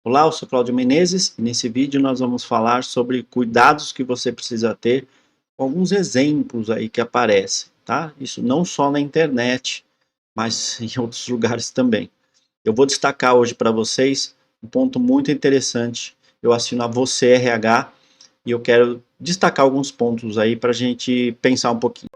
Olá, eu sou Cláudio Menezes e nesse vídeo nós vamos falar sobre cuidados que você precisa ter com alguns exemplos aí que aparecem, tá? Isso não só na internet, mas em outros lugares também. Eu vou destacar hoje para vocês um ponto muito interessante. Eu assino a Você RH e eu quero destacar alguns pontos aí para a gente pensar um pouquinho.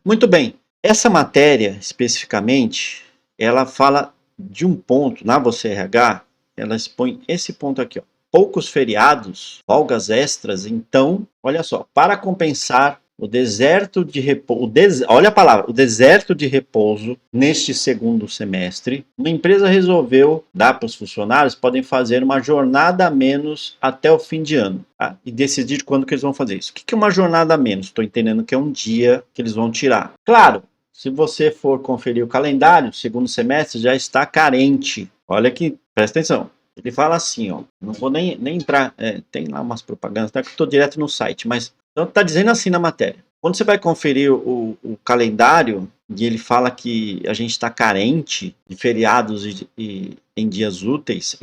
Muito bem, essa matéria especificamente, ela fala de um ponto na Você RH, ela expõe esse ponto aqui, ó. Poucos feriados, folgas extras, então, olha só, para compensar o deserto de repouso, olha a palavra, o deserto de repouso neste segundo semestre, uma empresa resolveu dar para os funcionários, podem fazer uma jornada a menos até o fim de ano, tá? E decidir quando que eles vão fazer isso. O que é uma jornada a menos? Estou entendendo que é um dia que eles vão tirar. Claro, se você for conferir o calendário, segundo semestre já está carente. Olha aqui, presta atenção. Ele fala assim, ó, não vou nem entrar, tem lá umas propagandas, tá, que eu estou direto no site, mas então está dizendo assim na matéria. Quando você vai conferir o calendário, e ele fala que a gente está carente de feriados e em dias úteis,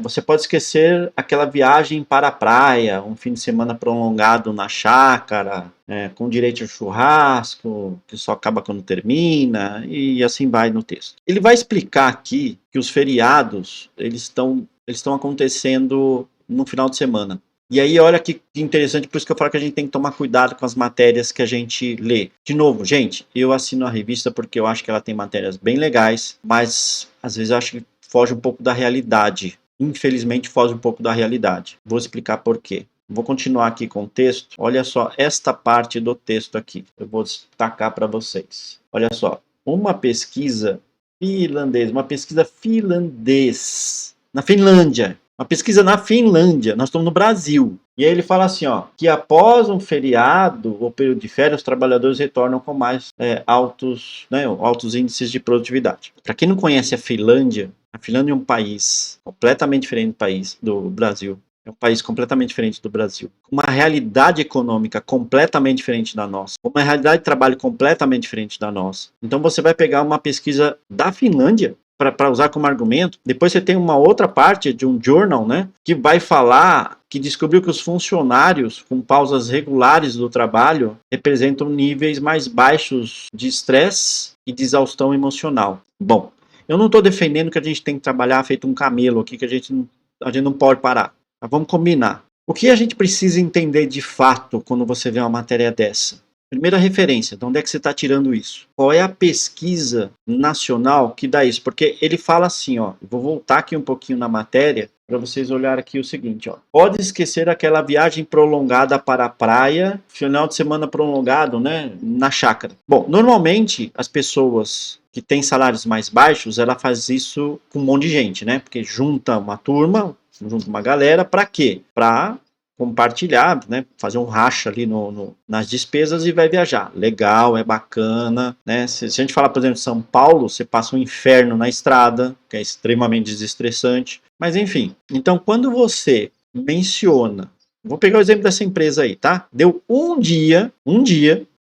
você pode esquecer aquela viagem para a praia, um fim de semana prolongado na chácara, com direito ao churrasco, que só acaba quando termina, e assim vai no texto. Ele vai explicar aqui que os feriados eles estão acontecendo no final de semana. E aí, olha que interessante, por isso que eu falo que a gente tem que tomar cuidado com as matérias que a gente lê. De novo, gente, eu assino a revista porque eu acho que ela tem matérias bem legais, mas às vezes eu acho que foge um pouco da realidade. Infelizmente, foge um pouco da realidade. Vou explicar por quê. Vou continuar aqui com o texto. Olha só esta parte do texto aqui. Eu vou destacar para vocês. Olha só. Uma pesquisa finlandesa, na Finlândia. Uma pesquisa na Finlândia, nós estamos no Brasil. E aí ele fala assim, ó, que após um feriado ou período de férias, os trabalhadores retornam com mais altos índices de produtividade. Para quem não conhece a Finlândia é um país completamente diferente do Brasil. É um país completamente diferente do Brasil. Uma realidade econômica completamente diferente da nossa. Uma realidade de trabalho completamente diferente da nossa. Então você vai pegar uma pesquisa da Finlândia para usar como argumento. Depois você tem uma outra parte de um journal, né, que vai falar que descobriu que os funcionários com pausas regulares do trabalho representam níveis mais baixos de estresse e de exaustão emocional. Bom, eu não estou defendendo que a gente tem que trabalhar feito um camelo aqui, que a gente não pode parar. Mas vamos combinar. O que a gente precisa entender de fato quando você vê uma matéria dessa? Primeira referência, de onde é que você está tirando isso? Qual é a pesquisa nacional que dá isso? Porque ele fala assim, ó, vou voltar aqui um pouquinho na matéria para vocês olharem aqui o seguinte, ó. Pode esquecer aquela viagem prolongada para a praia, final de semana prolongado, né, na chácara. Bom, normalmente as pessoas que têm salários mais baixos, ela faz isso com um monte de gente, né? Porque junta uma turma, junta uma galera, para quê? Para compartilhar, né, fazer um racha ali nas despesas e vai viajar. Legal, é bacana, né? Se a gente falar, por exemplo, de São Paulo, você passa um inferno na estrada, que é extremamente desestressante. Mas enfim, então quando você menciona, vou pegar o exemplo dessa empresa aí, tá? Deu um dia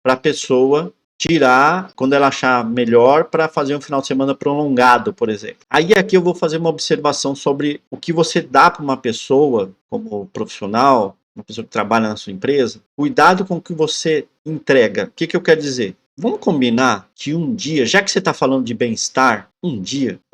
para a pessoa tirar quando ela achar melhor para fazer um final de semana prolongado, por exemplo. Aí aqui eu vou fazer uma observação sobre o que você dá para uma pessoa como profissional, uma pessoa que trabalha na sua empresa. Cuidado com o que você entrega. O que eu quero dizer? Vamos combinar que um dia, já que você está falando de bem-estar, um dia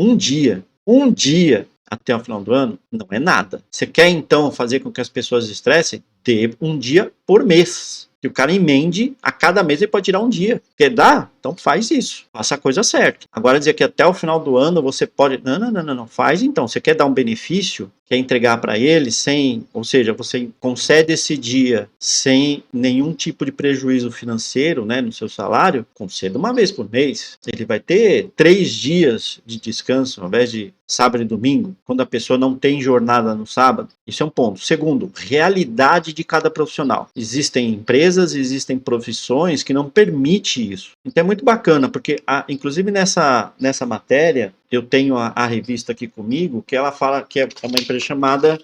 até o final do ano não é nada. Você quer então fazer com que as pessoas estressem? Dê um dia por mês. Que o cara emende, a cada mês ele pode tirar um dia. Quer dar? Então faz isso. Faça a coisa certa. Agora dizer que até o final do ano você pode... Não. Faz então. Você quer dar um benefício? Quer entregar para ele ou seja, você concede esse dia sem nenhum tipo de prejuízo financeiro, né, no seu salário, conceda uma vez por mês. Ele vai ter 3 dias de descanso ao invés de sábado e domingo, quando a pessoa não tem jornada no sábado. Isso é um ponto. Segundo, realidade de cada profissional. Existem empresas, existem profissões que não permitem isso. Então é muito bacana, porque inclusive nessa matéria, eu tenho a revista aqui comigo, que ela fala que é uma empresa chamada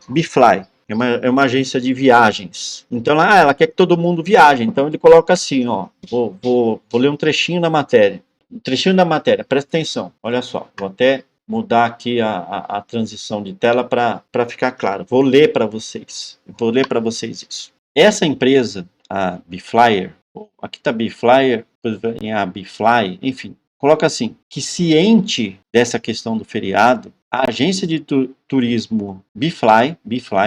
Bfly. É uma agência de viagens. Então, ela quer que todo mundo viaje. Então, ele coloca assim, ó. Vou ler um trechinho da matéria. Um trechinho da matéria, presta atenção. Olha só, vou até mudar aqui a transição de tela para ficar claro. Vou ler para vocês. Vou ler para vocês isso. Essa empresa, a Bflyer, aqui está Bflyer, depois vem a Bfly, enfim. Coloca assim, que ciente dessa questão do feriado, a agência de turismo Bfly,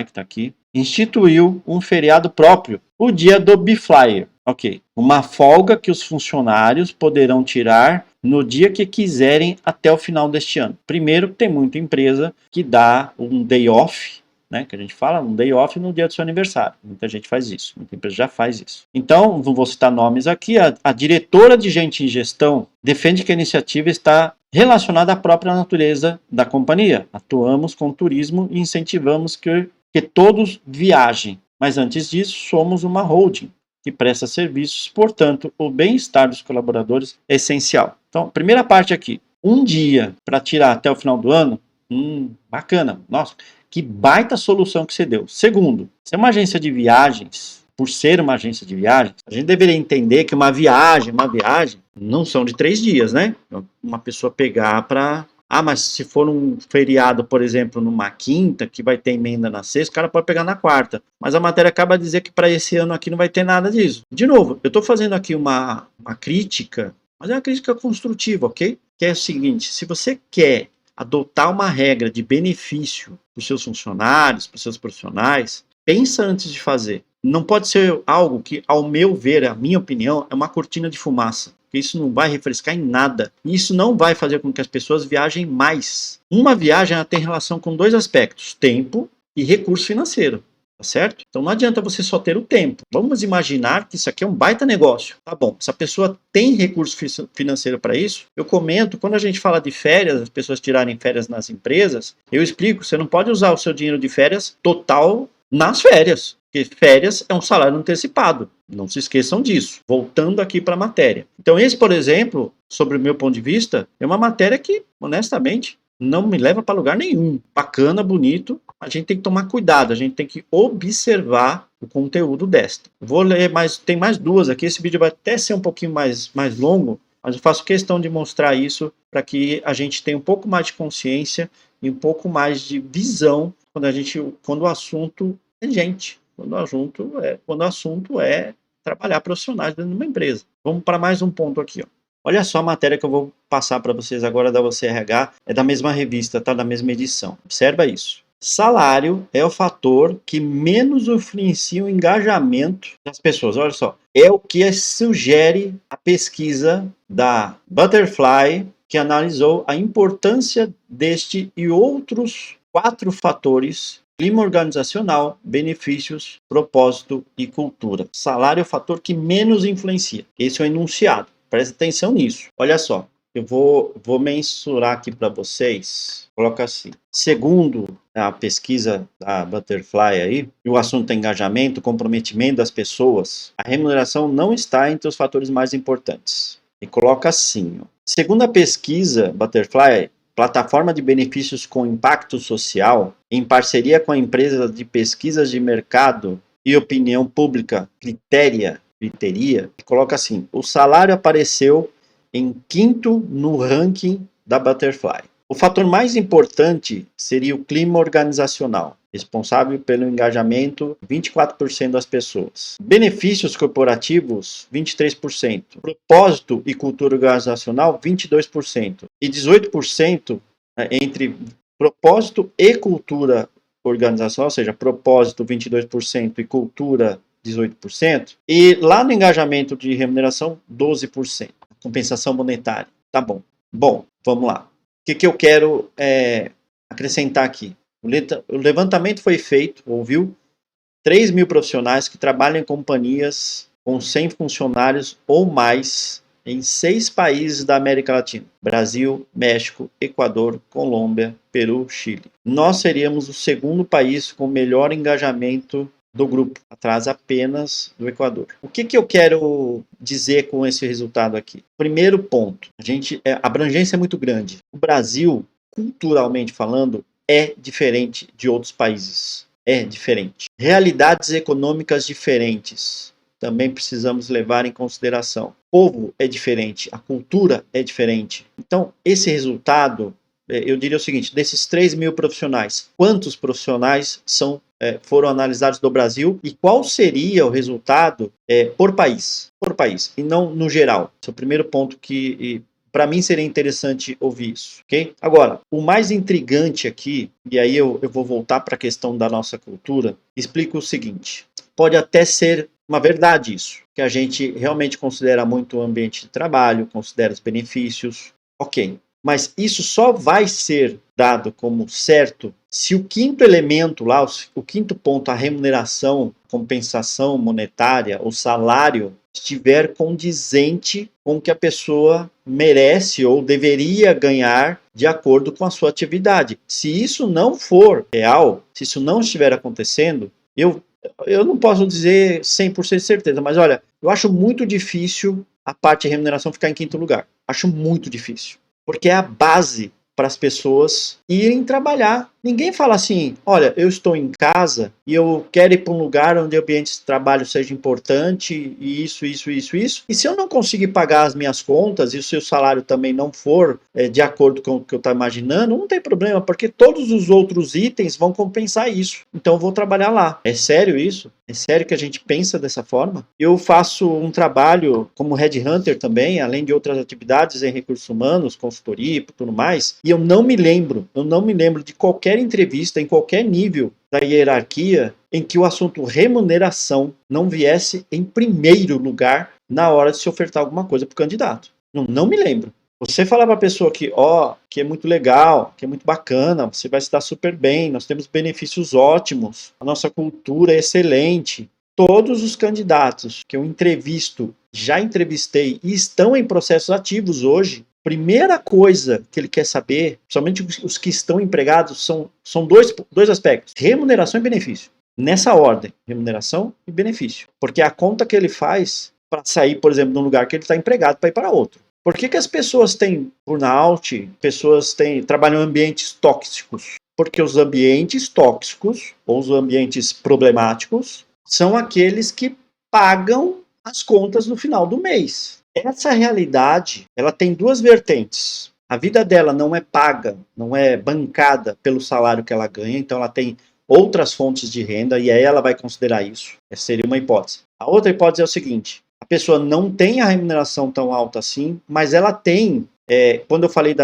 que está aqui, instituiu um feriado próprio, o dia do Bflyer. Ok, uma folga que os funcionários poderão tirar no dia que quiserem até o final deste ano. Primeiro, tem muita empresa que dá um day off, né, que a gente fala, um day off no dia do seu aniversário. Muita gente faz isso, muita empresa já faz isso. Então, não vou citar nomes aqui, a diretora de gente em gestão defende que a iniciativa está relacionada à própria natureza da companhia. Atuamos com turismo e incentivamos que todos viajem. Mas antes disso, somos uma holding que presta serviços, portanto, o bem-estar dos colaboradores é essencial. Então, primeira parte aqui, um dia para tirar até o final do ano, bacana, nossa, que baita solução que você deu. Segundo, se é uma agência de viagens, por ser uma agência de viagens, a gente deveria entender que uma viagem não são de 3 dias, né? Uma pessoa pegar para... mas se for um feriado, por exemplo, numa quinta, que vai ter emenda na sexta, o cara pode pegar na quarta. Mas a matéria acaba de dizer que para esse ano aqui não vai ter nada disso. De novo, eu estou fazendo aqui uma crítica, mas é uma crítica construtiva, ok? Que é o seguinte, se você quer adotar uma regra de benefício para os seus funcionários, para os seus profissionais, pensa antes de fazer. Não pode ser algo que, ao meu ver, a minha opinião, é uma cortina de fumaça. Isso não vai refrescar em nada. Isso não vai fazer com que as pessoas viajem mais. Uma viagem ela tem relação com 2 aspectos, tempo e recurso financeiro. Tá certo? Então não adianta você só ter o tempo. Vamos imaginar que isso aqui é um baita negócio. Tá bom, se a pessoa tem recurso financeiro para isso, eu comento, quando a gente fala de férias, as pessoas tirarem férias nas empresas, eu explico, você não pode usar o seu dinheiro de férias total nas férias. Porque férias é um salário antecipado. Não se esqueçam disso. Voltando aqui para a matéria. Então esse, por exemplo, sobre o meu ponto de vista, é uma matéria que, honestamente, não me leva para lugar nenhum. Bacana, bonito. A gente tem que tomar cuidado. A gente tem que observar o conteúdo desta. Vou ler mais, tem mais 2 aqui. Esse vídeo vai até ser um pouquinho mais longo, mas eu faço questão de mostrar isso para que a gente tenha um pouco mais de consciência e um pouco mais de visão quando o assunto é gente. Quando o assunto é trabalhar profissionais dentro de uma empresa. Vamos para mais um ponto aqui. Ó. Olha só a matéria que eu vou passar para vocês agora da Você RH. É da mesma revista, tá? Da mesma edição. Observa isso. Salário é o fator que menos influencia o engajamento das pessoas. Olha só. É o que sugere a pesquisa da Butterfly, que analisou a importância deste e outros 4 fatores: clima organizacional, benefícios, propósito e cultura. Salário é o fator que menos influencia. Esse é o enunciado. Presta atenção nisso. Olha só, eu vou mensurar aqui para vocês. Coloca assim. Segundo a pesquisa da Butterfly aí, e o assunto é engajamento, comprometimento das pessoas, a remuneração não está entre os fatores mais importantes. E coloca assim. Ó. Segundo a pesquisa Butterfly, plataforma de benefícios com impacto social, em parceria com a empresa de pesquisas de mercado e opinião pública Criteria, coloca assim, o salário apareceu em 5º no ranking da Butterfly. O fator mais importante seria o clima organizacional, responsável pelo engajamento 24% das pessoas. Benefícios corporativos, 23%. Propósito e cultura organizacional, 22%. E 18% entre propósito e cultura organizacional, ou seja, propósito 22% e cultura 18%. E lá no engajamento de remuneração, 12%. Compensação monetária. Tá bom. Bom, vamos lá. O que eu quero acrescentar aqui? O levantamento foi feito, ouviu? 3.000 profissionais que trabalham em companhias com 100 funcionários ou mais em 6 países da América Latina: Brasil, México, Equador, Colômbia, Peru, Chile. Nós seríamos o 2º país com melhor engajamento do grupo, atrás apenas do Equador. O que eu quero dizer com esse resultado aqui? Primeiro ponto, a abrangência é muito grande. O Brasil, culturalmente falando, é diferente de outros países. É diferente. Realidades econômicas diferentes. Também precisamos levar em consideração. O povo é diferente, a cultura é diferente. Então, esse resultado, eu diria o seguinte, desses 3 mil profissionais, quantos profissionais foram analisados do Brasil e qual seria o resultado por país, e não no geral. Esse é o primeiro ponto que para mim seria interessante ouvir isso, ok? Agora, o mais intrigante aqui, e aí eu vou voltar para a questão da nossa cultura, explica o seguinte, pode até ser uma verdade isso, que a gente realmente considera muito o ambiente de trabalho, considera os benefícios, ok. Mas isso só vai ser dado como certo se o quinto elemento lá, o quinto ponto, a remuneração, compensação monetária, o salário, estiver condizente com o que a pessoa merece ou deveria ganhar de acordo com a sua atividade. Se isso não for real, se isso não estiver acontecendo, eu não posso dizer 100% de certeza, mas olha, eu acho muito difícil a parte de remuneração ficar em quinto lugar. Acho muito difícil. Porque é a base para as pessoas irem trabalhar. Ninguém fala assim, olha, eu estou em casa e eu quero ir para um lugar onde o ambiente de trabalho seja importante e isso. E se eu não conseguir pagar as minhas contas e o seu salário também não for de acordo com o que eu estou imaginando, não tem problema, porque todos os outros itens vão compensar isso. Então eu vou trabalhar lá. É sério isso? É sério que a gente pensa dessa forma? Eu faço um trabalho como headhunter também, além de outras atividades em recursos humanos, consultoria e tudo mais, e eu não me lembro de qualquer entrevista em qualquer nível da hierarquia em que o assunto remuneração não viesse em primeiro lugar na hora de se ofertar alguma coisa para o candidato. Não me lembro. Você falar para a pessoa que é muito legal, que é muito bacana, você vai se dar super bem, nós temos benefícios ótimos, a nossa cultura é excelente. Todos os candidatos que eu já entrevistei e estão em processos ativos hoje, primeira coisa que ele quer saber, somente os que estão empregados, são dois aspectos, remuneração e benefício. Nessa ordem, remuneração e benefício. Porque é a conta que ele faz para sair, por exemplo, de um lugar que ele está empregado para ir para outro. Por que as pessoas têm burnout, trabalham em ambientes tóxicos? Porque os ambientes tóxicos, ou os ambientes problemáticos, são aqueles que pagam as contas no final do mês. Essa realidade, ela tem duas vertentes. A vida dela não é paga, não é bancada pelo salário que ela ganha, então ela tem outras fontes de renda e aí ela vai considerar isso. Essa seria uma hipótese. A outra hipótese é o seguinte, a pessoa não tem a remuneração tão alta assim, mas ela tem, quando eu falei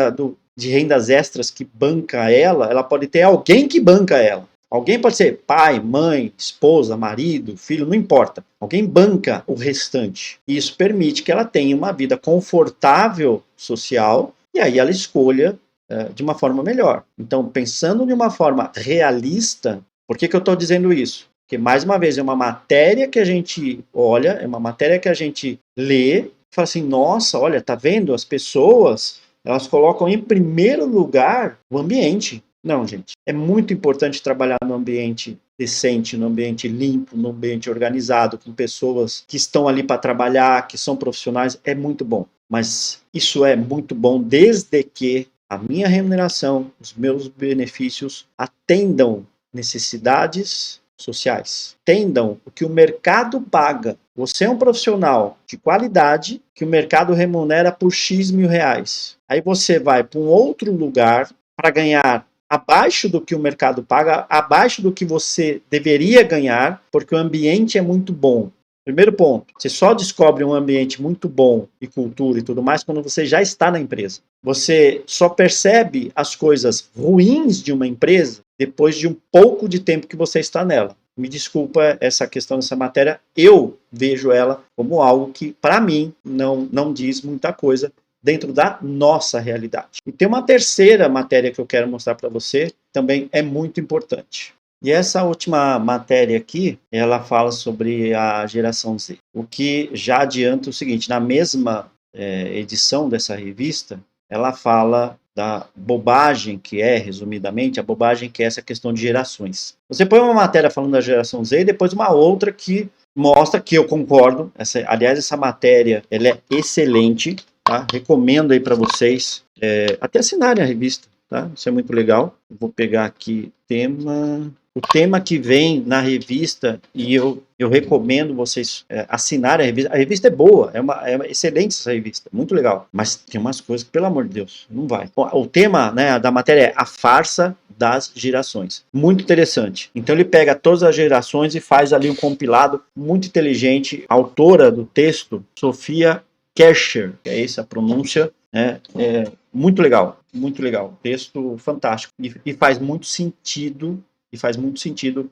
de rendas extras que banca ela pode ter alguém que banca ela. Alguém pode ser pai, mãe, esposa, marido, filho, não importa. Alguém banca o restante. Isso permite que ela tenha uma vida confortável social e aí ela escolha de uma forma melhor. Então, pensando de uma forma realista, por que eu estou dizendo isso? Porque, mais uma vez, é uma matéria que a gente olha, é uma matéria que a gente lê, e fala assim, nossa, olha, tá vendo? As pessoas, elas colocam em primeiro lugar o ambiente. Não, gente, é muito importante trabalhar no ambiente decente, no ambiente limpo, no ambiente organizado, com pessoas que estão ali para trabalhar, que são profissionais, é muito bom. Mas isso é muito bom desde que a minha remuneração, os meus benefícios atendam necessidades sociais, atendam o que o mercado paga. Você é um profissional de qualidade que o mercado remunera por X mil reais. Aí você vai para um outro lugar para ganhar abaixo do que o mercado paga, abaixo do que você deveria ganhar, porque o ambiente é muito bom. Primeiro ponto, você só descobre um ambiente muito bom e cultura e tudo mais quando você já está na empresa. Você só percebe as coisas ruins de uma empresa depois de um pouco de tempo que você está nela. Me desculpa essa questão dessa matéria, eu vejo ela como algo que, para mim, não diz muita coisa dentro da nossa realidade. E tem uma terceira matéria que eu quero mostrar para você, também é muito importante. E essa última matéria aqui, ela fala sobre a geração Z. O que já adianta o seguinte, na mesma edição dessa revista, ela fala da bobagem que é, resumidamente, a bobagem que é essa questão de gerações. Você põe uma matéria falando da geração Z e depois uma outra que mostra que eu concordo. Aliás, essa matéria ela é excelente, tá? Recomendo aí para vocês até assinarem a revista. tá? Isso é muito legal. Vou pegar aqui o tema que vem na revista, e eu recomendo vocês assinarem a revista. A revista é boa, é excelente essa revista, muito legal. Mas tem umas coisas que, pelo amor de Deus, não vai. O tema, né, da matéria é a farsa das gerações. Muito interessante. Então ele pega todas as gerações e faz ali um compilado muito inteligente. A autora do texto, Sofia Kercher, que é essa a pronúncia, né, muito legal, texto fantástico, e faz muito sentido,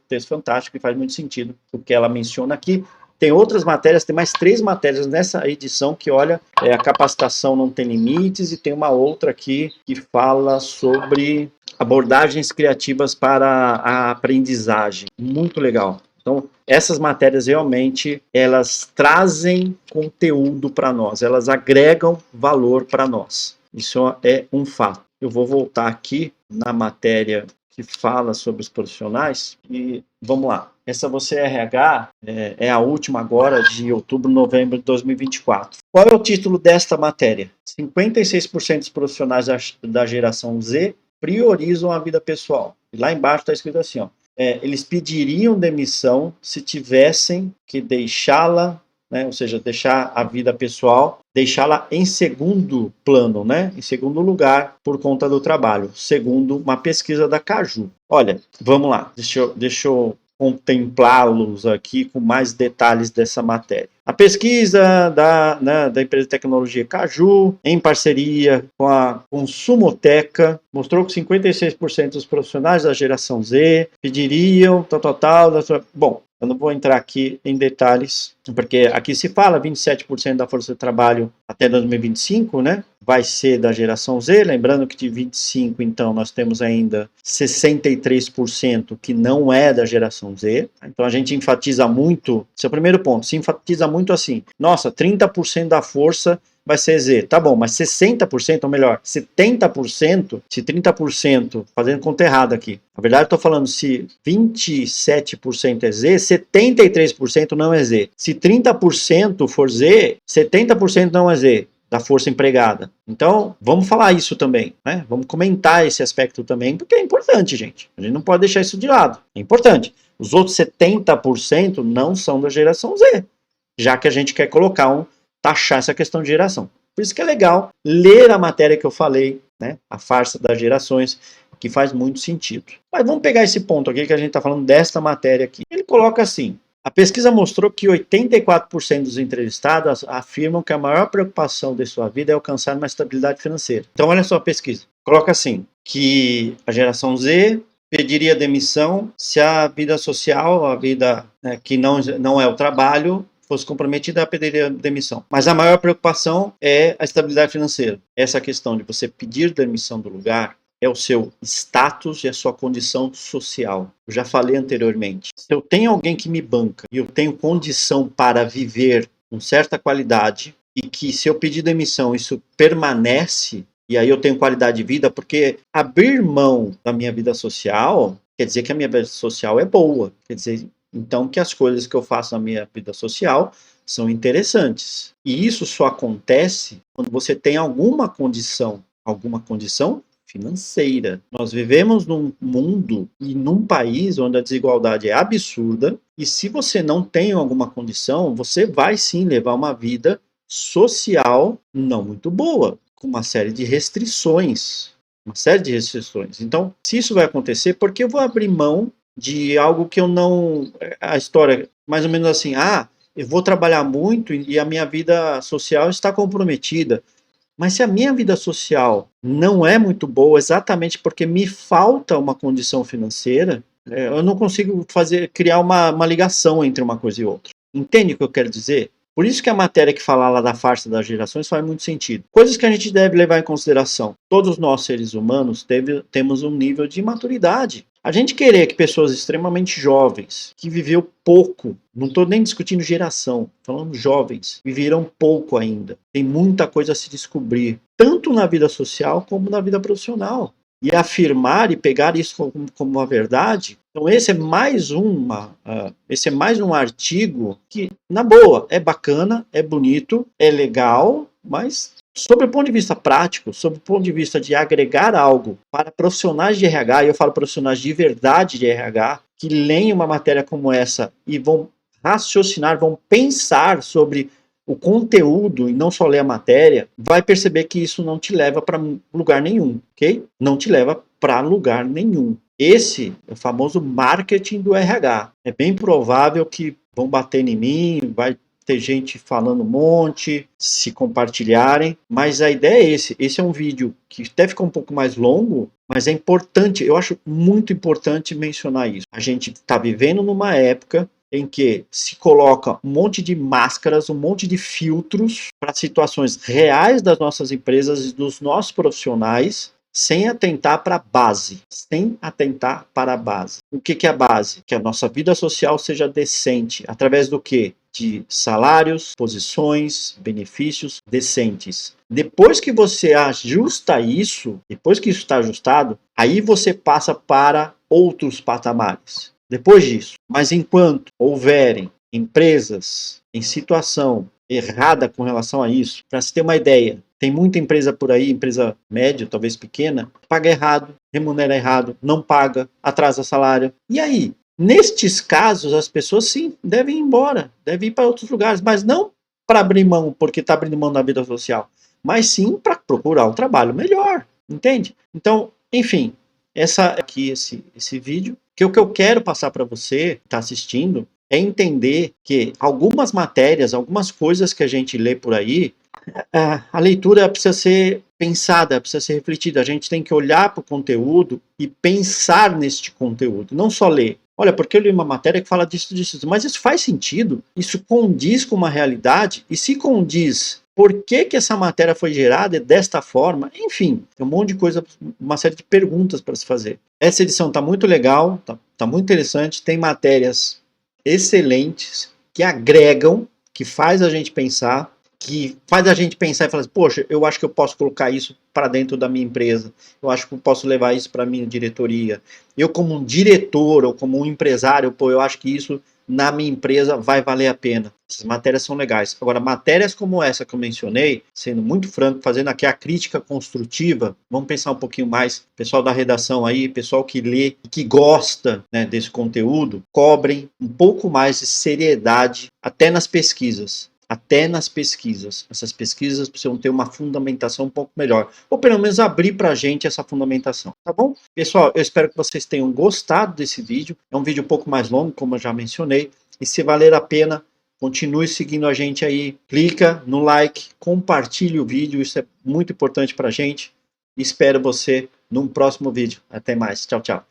texto fantástico, e faz muito sentido o que ela menciona aqui. Tem outras matérias, tem mais 3 matérias nessa edição que, olha, a capacitação não tem limites, e tem uma outra aqui que fala sobre abordagens criativas para a aprendizagem. Muito legal. Então, essas matérias realmente, elas trazem conteúdo para nós, elas agregam valor para nós. Isso é um fato. Eu vou voltar aqui na matéria que fala sobre os profissionais e vamos lá. Essa Você RH é a última agora de outubro, novembro de 2024. Qual é o título desta matéria? 56% dos profissionais da geração Z priorizam a vida pessoal. E lá embaixo está escrito assim, ó. Eles pediriam demissão se tivessem que deixá-la, né, ou seja, deixar a vida pessoal, deixá-la em segundo plano, né, em segundo lugar, por conta do trabalho, segundo uma pesquisa da Caju. Olha, vamos lá, deixa eu contemplá-los aqui com mais detalhes dessa matéria. A pesquisa da empresa de tecnologia Caju, em parceria com a Consumoteca, mostrou que 56% dos profissionais da geração Z pediriam Bom, eu não vou entrar aqui em detalhes, porque aqui se fala 27% da força de trabalho até 2025, né? Vai ser da geração Z, lembrando que de 25, então, nós temos ainda 63% que não é da geração Z. Então, a gente enfatiza muito, esse é o primeiro ponto, se enfatiza muito assim, nossa, 30% da força vai ser Z, tá bom, mas 60%, ou melhor, 70%, se 30%, fazendo conta errada aqui, na verdade eu estou falando se 27% é Z, 73% não é Z. Se 30% for Z, 70% não é Z da força empregada. Então, vamos falar isso também, né? Vamos comentar esse aspecto também, porque é importante, gente. A gente não pode deixar isso de lado. É importante. Os outros 70% não são da geração Z, já que a gente quer taxar essa questão de geração. Por isso que é legal ler a matéria que eu falei, né? A farsa das gerações, que faz muito sentido. Mas vamos pegar esse ponto aqui que a gente está falando desta matéria aqui. Ele coloca assim: a pesquisa mostrou que 84% dos entrevistados afirmam que a maior preocupação de sua vida é alcançar uma estabilidade financeira. Então, olha só a pesquisa. Coloca assim, que a geração Z pediria demissão se a vida social, a vida que não é o trabalho, fosse comprometida, ela pediria demissão. Mas a maior preocupação é a estabilidade financeira. Essa questão de você pedir demissão do lugar é o seu status e a sua condição social. Eu já falei anteriormente. Se eu tenho alguém que me banca e eu tenho condição para viver com certa qualidade, e que se eu pedir demissão isso permanece, e aí eu tenho qualidade de vida, porque abrir mão da minha vida social quer dizer que a minha vida social é boa. Quer dizer, então, que as coisas que eu faço na minha vida social são interessantes. E isso só acontece quando você tem alguma condição financeira. Nós vivemos num mundo e num país onde a desigualdade é absurda, e se você não tem alguma condição, você vai sim levar uma vida social não muito boa, com uma série de restrições. Então, se isso vai acontecer, por que eu vou abrir mão de algo que eu não... A história, mais ou menos assim, eu vou trabalhar muito e a minha vida social está comprometida. Mas se a minha vida social não é muito boa, exatamente porque me falta uma condição financeira, eu não consigo criar uma ligação entre uma coisa e outra. Entende o que eu quero dizer? Por isso que a matéria que fala lá da farsa das gerações faz muito sentido. Coisas que a gente deve levar em consideração. Todos nós, seres humanos, temos um nível de maturidade. A gente querer que pessoas extremamente jovens, que viveu pouco, não estou nem discutindo geração, falando jovens, viveram pouco ainda. Tem muita coisa a se descobrir, tanto na vida social como na vida profissional. E afirmar e pegar isso como uma verdade. Então esse é mais um artigo que, na boa, é bacana, é bonito, é legal, mas Sobre o ponto de vista prático, sobre o ponto de vista de agregar algo para profissionais de RH, e eu falo profissionais de verdade de RH, que leem uma matéria como essa e vão raciocinar, vão pensar sobre o conteúdo e não só ler a matéria, vai perceber que isso não te leva para lugar nenhum, ok? Não te leva para lugar nenhum. Esse é o famoso marketing do RH. É bem provável que vão bater em mim, vai ter gente falando um monte, se compartilharem, mas a ideia é esse. Esse é um vídeo que até ficou um pouco mais longo, mas é importante, eu acho muito importante mencionar isso. A gente está vivendo numa época em que se coloca um monte de máscaras, um monte de filtros para situações reais das nossas empresas e dos nossos profissionais, sem atentar para a base, sem atentar para a base. O que é a base? Que a nossa vida social seja decente, através do quê? De salários, posições, benefícios decentes. Depois que você ajusta isso, depois que isso está ajustado, aí você passa para outros patamares. Depois disso, mas enquanto houverem empresas em situação errada com relação a isso, para se ter uma ideia, tem muita empresa por aí, empresa média, talvez pequena, paga errado, remunera errado, não paga, atrasa salário. E aí? Nestes casos, as pessoas sim devem ir embora, devem ir para outros lugares, mas não para abrir mão, porque está abrindo mão da vida social, mas sim para procurar um trabalho melhor, entende? Então, enfim, esse vídeo, que o que eu quero passar para você que está assistindo é entender que algumas matérias, algumas coisas que a gente lê por aí, a leitura precisa ser pensada, precisa ser refletida. A gente tem que olhar para o conteúdo e pensar neste conteúdo, não só ler. Olha, porque eu li uma matéria que fala disso, mas isso faz sentido? Isso condiz com uma realidade? E se condiz, por que essa matéria foi gerada desta forma? Enfim, tem um monte de coisa, uma série de perguntas para se fazer. Essa edição está muito legal, tá muito interessante, tem matérias excelentes que agregam, que faz a gente pensar, e falar assim, poxa, eu acho que eu posso colocar isso para dentro da minha empresa, eu acho que eu posso levar isso para a minha diretoria. Eu como um diretor ou como um empresário, eu acho que isso na minha empresa vai valer a pena. Essas matérias são legais. Agora, matérias como essa que eu mencionei, sendo muito franco, fazendo aqui a crítica construtiva, vamos pensar um pouquinho mais, pessoal da redação aí, pessoal que lê e que gosta, né, desse conteúdo, cobrem um pouco mais de seriedade até nas pesquisas. Até nas pesquisas. Essas pesquisas precisam ter uma fundamentação um pouco melhor. Ou pelo menos abrir para a gente essa fundamentação. Tá bom? Pessoal, eu espero que vocês tenham gostado desse vídeo. É um vídeo um pouco mais longo, como eu já mencionei. E se valer a pena, continue seguindo a gente aí. Clica no like, compartilhe o vídeo. Isso é muito importante para a gente. Espero você num próximo vídeo. Até mais. Tchau, tchau.